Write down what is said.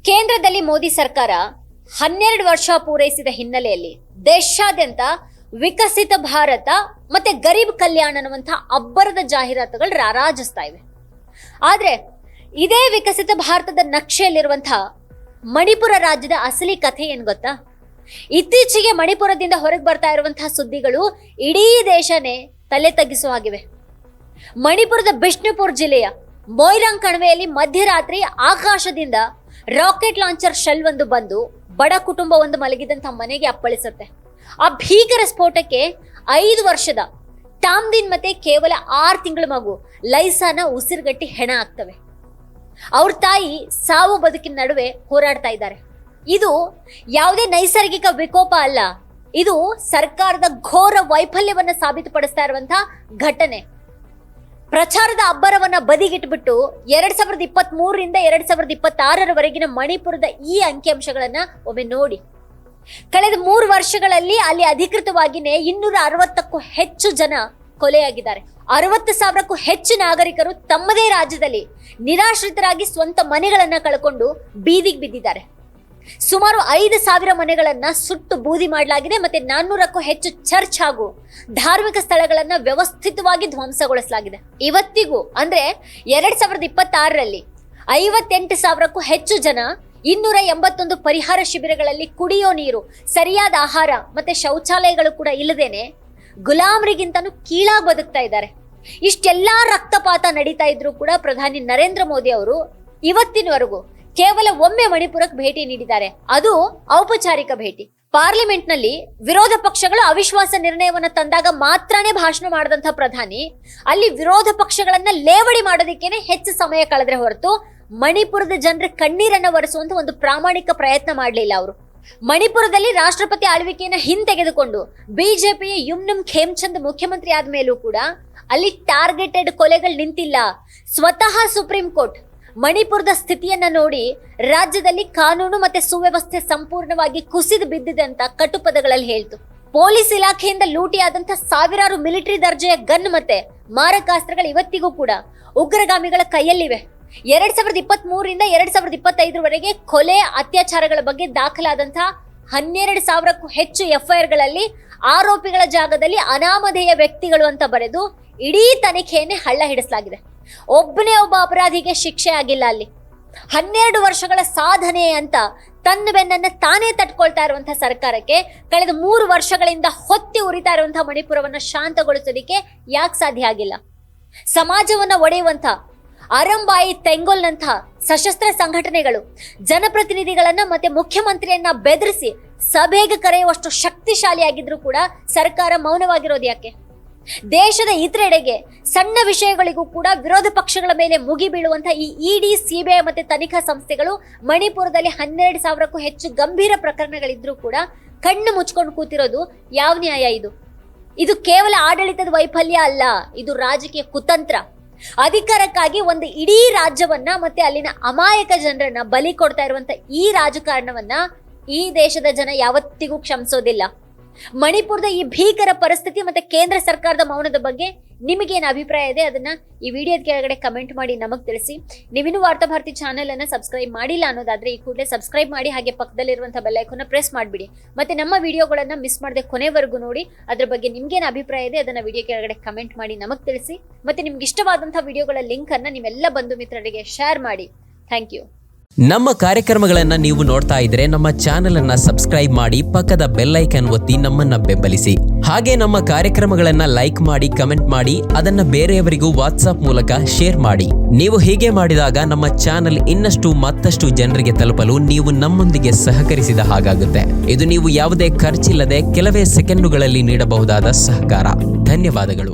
ಕೇಂದ್ರದಲ್ಲಿ ಮೋದಿ ಸರ್ಕಾರ 12 ವರ್ಷ ಪೂರೈಸಿದ ಹಿನ್ನೆಲೆಯಲ್ಲಿ ದೇಶಾದ್ಯಂತ ವಿಕಸಿತ ಭಾರತ ಮತ್ತೆ ಗರೀಬ್ ಕಲ್ಯಾಣ ಅನ್ನುವಂಥ ಅಬ್ಬರದ ಜಾಹೀರಾತುಗಳು ರಾರಾಜಿಸ್ತಾ ಇವೆ. ಆದ್ರೆ ಇದೇ ವಿಕಸಿತ ಭಾರತದ ನಕ್ಷೆಯಲ್ಲಿರುವಂತಹ ಮಣಿಪುರ ರಾಜ್ಯದ ಅಸಲಿ ಕಥೆ ಏನ್ ಗೊತ್ತಾ? ಇತ್ತೀಚೆಗೆ ಮಣಿಪುರದಿಂದ ಹೊರಗೆ ಬರ್ತಾ ಇರುವಂತಹ ಸುದ್ದಿಗಳು ಇಡೀ ದೇಶನೇ ತಲೆ ತಗ್ಗಿಸುವ ಹಾಗಿವೆ. ಮಣಿಪುರದ ಬಿಷ್ಣುಪುರ್ ಜಿಲ್ಲೆಯ ಮೊಯ್ರಾಂಗ್ ಕಣಿವೆಯಲ್ಲಿ ಮಧ್ಯರಾತ್ರಿ ಆಕಾಶದಿಂದ ರಾಕೆಟ್ ಲಾಂಚರ್ ಶೆಲ್ ಒಂದು ಬಂದು ಬಡ ಕುಟುಂಬ ಒಂದು ಮಲಗಿದಂತಹ ಮನೆಗೆ ಅಪ್ಪಳಿಸುತ್ತೆ. ಆ ಭೀಕರ ಸ್ಫೋಟಕ್ಕೆ 5 ವರ್ಷದ ಟಾಮ್ದಿನ್ ಮತ್ತೆ ಕೇವಲ 6 ತಿಂಗಳ ಮಗು ಲೈಸಾನ ಉಸಿರುಗಟ್ಟಿ ಹೆಣ ಆಗ್ತವೆ. ಅವ್ರ ತಾಯಿ ಸಾವು ಬದುಕಿನ ನಡುವೆ ಹೋರಾಡ್ತಾ ಇದ್ದಾರೆ. ಇದು ಯಾವುದೇ ನೈಸರ್ಗಿಕ ವಿಕೋಪ ಅಲ್ಲ, ಇದು ಸರ್ಕಾರದ ಘೋರ ವೈಫಲ್ಯವನ್ನ ಸಾಬೀತುಪಡಿಸ್ತಾ ಇರುವಂತಹ ಘಟನೆ. ಪ್ರಚಾರದ ಅಬ್ಬರವನ್ನ ಬದಿಗಿಟ್ಬಿಟ್ಟು 2023ರಿಂದ 2026ರವರೆಗಿನ ಮಣಿಪುರದ ಈ ಅಂಕಿಅಂಶಗಳನ್ನ ಒಮ್ಮೆ ನೋಡಿ. ಕಳೆದ 3 ವರ್ಷಗಳಲ್ಲಿ ಅಲ್ಲಿ ಅಧಿಕೃತವಾಗಿನೇ 260ಕ್ಕೂ ಹೆಚ್ಚು ಜನ ಕೊಲೆಯಾಗಿದ್ದಾರೆ. 60,000ಕ್ಕೂ ಹೆಚ್ಚು ನಾಗರಿಕರು ತಮ್ಮದೇ ರಾಜ್ಯದಲ್ಲಿ ನಿರಾಶ್ರಿತರಾಗಿ ಸ್ವಂತ ಮನೆಗಳನ್ನ ಕಳ್ಕೊಂಡು ಬೀದಿಗೆ ಬಿದ್ದಿದ್ದಾರೆ. ಸುಮಾರು 5,000 ಮನೆಗಳನ್ನ ಸುಟ್ಟು ಬೂದಿ ಮಾಡಲಾಗಿದೆ. ಮತ್ತೆ 400ಕ್ಕೂ ಹೆಚ್ಚು ಚರ್ಚ್ ಹಾಗೂ ಧಾರ್ಮಿಕ ಸ್ಥಳಗಳನ್ನ ವ್ಯವಸ್ಥಿತವಾಗಿ ಧ್ವಂಸಗೊಳಿಸಲಾಗಿದೆ. ಇವತ್ತಿಗೂ ಅಂದ್ರೆ 2026ರಲ್ಲಿ 58,000ಕ್ಕೂ ಹೆಚ್ಚು ಜನ 281 ಪರಿಹಾರ ಶಿಬಿರಗಳಲ್ಲಿ ಕುಡಿಯೋ ನೀರು, ಸರಿಯಾದ ಆಹಾರ ಮತ್ತೆ ಶೌಚಾಲಯಗಳು ಕೂಡ ಇಲ್ಲದೇನೆ ಗುಲಾಮರಿಗಿಂತನೂ ಕೀಳಾಗಿ ಬದುಕ್ತಾ ಇದ್ದಾರೆ. ಇಷ್ಟೆಲ್ಲಾ ರಕ್ತಪಾತ ನಡೀತಾ ಇದ್ರು ಕೂಡ ಪ್ರಧಾನಿ ನರೇಂದ್ರ ಮೋದಿ ಅವರು ಇವತ್ತಿನವರೆಗೂ ಕೇವಲ ಒಮ್ಮೆ ಮಣಿಪುರಕ್ಕೆ ಭೇಟಿ ನೀಡಿದ್ದಾರೆ. ಅದು ಔಪಚಾರಿಕ ಭೇಟಿ. ಪಾರ್ಲಿಮೆಂಟ್ ನಲ್ಲಿ ವಿರೋಧ ಪಕ್ಷಗಳು ಅವಿಶ್ವಾಸ ನಿರ್ಣಯವನ್ನ ತಂದಾಗ ಮಾತ್ರನೇ ಭಾಷಣ ಮಾಡಿದಂತಹ ಪ್ರಧಾನಿ ಅಲ್ಲಿ ವಿರೋಧ ಪಕ್ಷಗಳನ್ನ ಲೇವಡಿ ಮಾಡೋದಕ್ಕೇನೆ ಹೆಚ್ಚು ಸಮಯ ಕಳೆದ್ರೆ ಹೊರತು ಮಣಿಪುರದ ಜನರ ಕಣ್ಣೀರನ್ನ ಒರೆಸುವಂತ ಒಂದು ಪ್ರಾಮಾಣಿಕ ಪ್ರಯತ್ನ ಮಾಡಲಿಲ್ಲ ಅವರು. ಮಣಿಪುರದಲ್ಲಿ ರಾಷ್ಟ್ರಪತಿ ಆಳ್ವಿಕೆಯನ್ನ ಹಿಂತೆಗೆದುಕೊಂಡು ಬಿಜೆಪಿಯ ಯುಮ್ನಮ್ ಖೇಮ್ಚಂದ್ ಮುಖ್ಯಮಂತ್ರಿ ಆದ ಮೇಲೂ ಕೂಡ ಅಲ್ಲಿ ಟಾರ್ಗೆಟೆಡ್ ಕೊಲೆಗಳು ನಿಂತಿಲ್ಲ. ಸ್ವತಃ ಸುಪ್ರೀಂ ಕೋರ್ಟ್ ಮಣಿಪುರದ ಸ್ಥಿತಿಯನ್ನ ನೋಡಿ ರಾಜ್ಯದಲ್ಲಿ ಕಾನೂನು ಮತ್ತೆ ಸುವ್ಯವಸ್ಥೆ ಸಂಪೂರ್ಣವಾಗಿ ಕುಸಿದು ಬಿದ್ದಿದೆ ಅಂತ ಕಟುಪದಗಳಲ್ಲಿ ಹೇಳ್ತು. ಪೊಲೀಸ್ ಇಲಾಖೆಯಿಂದ ಲೂಟಿಯಾದಂತ ಸಾವಿರಾರು ಮಿಲಿಟರಿ ದರ್ಜೆಯ ಗನ್ ಮತ್ತೆ ಮಾರಕಾಸ್ತ್ರಗಳು ಇವತ್ತಿಗೂ ಕೂಡ ಉಗ್ರಗಾಮಿಗಳ ಕೈಯಲ್ಲಿವೆ. 2023ರಿಂದ 2025ರವರೆಗೆ ಕೊಲೆ ಅತ್ಯಾಚಾರಗಳ ಬಗ್ಗೆ ದಾಖಲಾದಂತಹ 12,000ಕ್ಕೂ ಹೆಚ್ಚು FIRಗಳಲ್ಲಿ ಆರೋಪಿಗಳ ಜಾಗದಲ್ಲಿ ಅನಾಮಧೇಯ ವ್ಯಕ್ತಿಗಳು ಅಂತ ಬರೆದು ಇಡೀ ತನಿಖೆಯನ್ನೇ ಹಳ್ಳ ಹಿಡಿಸಲಾಗಿದೆ. ಒಬ್ಬನೇ ಒಬ್ಬ ಅಪರಾಧಿಗೆ ಶಿಕ್ಷೆ ಆಗಿಲ್ಲ. ಅಲ್ಲಿ 12 ವರ್ಷಗಳ ಸಾಧನೆ ಅಂತ ತನ್ನ ಬೆನ್ನನ್ನ ತಾನೇ ತಟ್ಕೊಳ್ತಾ ಇರುವಂತಹ ಸರ್ಕಾರಕ್ಕೆ ಕಳೆದ 3 ವರ್ಷಗಳಿಂದ ಹೊತ್ತಿ ಉರಿತಾ ಇರುವಂತಹ ಮಣಿಪುರವನ್ನ ಶಾಂತಗೊಳಿಸೋದಿಕ್ಕೆ ಯಾಕೆ ಸಾಧ್ಯ ಆಗಿಲ್ಲ? ಸಮಾಜವನ್ನ ಒಡೆಯುವಂತ ಅರಂಬಾಯಿ ತೆಂಗೋಲ್ನಂತಹ ಸಶಸ್ತ್ರ ಸಂಘಟನೆಗಳು ಜನಪ್ರತಿನಿಧಿಗಳನ್ನ ಮತ್ತೆ ಮುಖ್ಯಮಂತ್ರಿಯನ್ನ ಬೆದರಿಸಿ ಸಭೆಗೆ ಕರೆಯುವಷ್ಟು ಶಕ್ತಿಶಾಲಿಯಾಗಿದ್ರು ಕೂಡ ಸರ್ಕಾರ ಮೌನವಾಗಿರೋದು ಯಾಕೆ? ದೇಶದ ಇತರೆಡೆಗೆ ಸಣ್ಣ ವಿಷಯಗಳಿಗೂ ಕೂಡ ವಿರೋಧ ಪಕ್ಷಗಳ ಮೇಲೆ ಮುಗಿ ಬೀಳುವಂತಹ ಈ ಇಡಿ, ಸಿಬಿಐ ಮತ್ತೆ ತನಿಖಾ ಸಂಸ್ಥೆಗಳು ಮಣಿಪುರದಲ್ಲಿ 12,000ಕ್ಕೂ ಹೆಚ್ಚು ಗಂಭೀರ ಪ್ರಕರಣಗಳಿದ್ರೂ ಕೂಡ ಕಣ್ಣು ಮುಚ್ಕೊಂಡು ಕೂತಿರೋದು ಯಾವ ನ್ಯಾಯ ಇದು? ಇದು ಕೇವಲ ಆಡಳಿತದ ವೈಫಲ್ಯ ಅಲ್ಲ, ಇದು ರಾಜಕೀಯ ಕುತಂತ್ರ. ಅಧಿಕಾರಕ್ಕಾಗಿ ಒಂದು ಇಡೀ ರಾಜ್ಯವನ್ನ ಮತ್ತೆ ಅಲ್ಲಿನ ಅಮಾಯಕ ಜನರನ್ನ ಬಲಿ ಕೊಡ್ತಾ ಇರುವಂತ ಈ ರಾಜಕಾರಣವನ್ನ ಈ ದೇಶದ ಜನ ಯಾವತ್ತಿಗೂ ಕ್ಷಮಿಸೋದಿಲ್ಲ. ಮಣಿಪುರದ ಈ ಭೀಕರ ಪರಿಸ್ಥಿತಿ ಮತ್ತೆ ಕೇಂದ್ರ ಸರ್ಕಾರದ ಮೌನದ ಬಗ್ಗೆ ನಿಮಗೇನು ಅಭಿಪ್ರಾಯ ಇದೆ ಅದನ್ನ ಈ ವಿಡಿಯೋದ ಕೆಳಗಡೆ ಕಮೆಂಟ್ ಮಾಡಿ ನಮಗ್ ತಿಳಿಸಿ. ನೀವಿನ್ನೂ ವಾರ್ತಾಭಾರತಿ ಚಾನೆಲ್ ಅನ್ನ ಸಬ್ಸ್ಕ್ರೈಬ್ ಮಾಡಿಲ್ಲ ಅನ್ನೋದಾದ್ರೆ ಈ ಕೂಡಲೇ ಸಬ್ಸ್ಕ್ರೈಬ್ ಮಾಡಿ, ಹಾಗೆ ಪಕ್ಕದಲ್ಲಿರುವಂತಹ ಬೆಲ್ ಐಕಾನ್ ಪ್ರೆಸ್ ಮಾಡಿಬಿಡಿ. ಮತ್ತೆ ನಮ್ಮ ವಿಡಿಯೋಗಳನ್ನ ಮಿಸ್ ಮಾಡದೆ ಕೊನೆವರೆಗೂ ನೋಡಿ. ಅದ್ರ ಬಗ್ಗೆ ನಿಮ್ಗೇನು ಅಭಿಪ್ರಾಯ ಇದೆ ಅದನ್ನ ವಿಡಿಯೋ ಕೆಳಗಡೆ ಕಮೆಂಟ್ ಮಾಡಿ ನಮಗ್ ತಿಳಿಸಿ. ಮತ್ತೆ ನಿಮ್ಗೆ ಇಷ್ಟವಾದಂತಹ ವಿಡಿಯೋಗಳ ಲಿಂಕ್ ಅನ್ನ ನಿಮ್ಮೆಲ್ಲ ಬಂಧು ಮಿತ್ರರಿಗೆ ಶೇರ್ ಮಾಡಿ. Thank you. ನಮ್ಮ ಕಾರ್ಯಕ್ರಮಗಳನ್ನ ನೀವು ನೋಡ್ತಾ ಇದ್ರೆ ನಮ್ಮ ಚಾನೆಲ್ ಅನ್ನ ಸಬ್ಸ್ಕ್ರೈಬ್ ಮಾಡಿ, ಪಕ್ಕದ ಬೆಲ್ ಐಕಾನ್ ಒತ್ತಿ ನಮ್ಮನ್ನ ಬೆಂಬಲಿಸಿ. ಹಾಗೆ ನಮ್ಮ ಕಾರ್ಯಕ್ರಮಗಳನ್ನ ಲೈಕ್ ಮಾಡಿ, ಕಮೆಂಟ್ ಮಾಡಿ, ಅದನ್ನ ಬೇರೆಯವರಿಗೂ ವಾಟ್ಸ್ಆಪ್ ಮೂಲಕ ಶೇರ್ ಮಾಡಿ. ನೀವು ಹೀಗೆ ಮಾಡಿದಾಗ ನಮ್ಮ ಚಾನೆಲ್ ಇನ್ನಷ್ಟು ಮತ್ತಷ್ಟು ಜನರಿಗೆ ತಲುಪಲು ನೀವು ನಮ್ಮೊಂದಿಗೆ ಸಹಕರಿಸಿದ ಹಾಗಾಗುತ್ತೆ. ಇದು ನೀವು ಯಾವುದೇ ಖರ್ಚಿಲ್ಲದೆ ಕೆಲವೇ ಸೆಕೆಂಡುಗಳಲ್ಲಿ ನೀಡಬಹುದಾದ ಸಹಕಾರ. ಧನ್ಯವಾದಗಳು.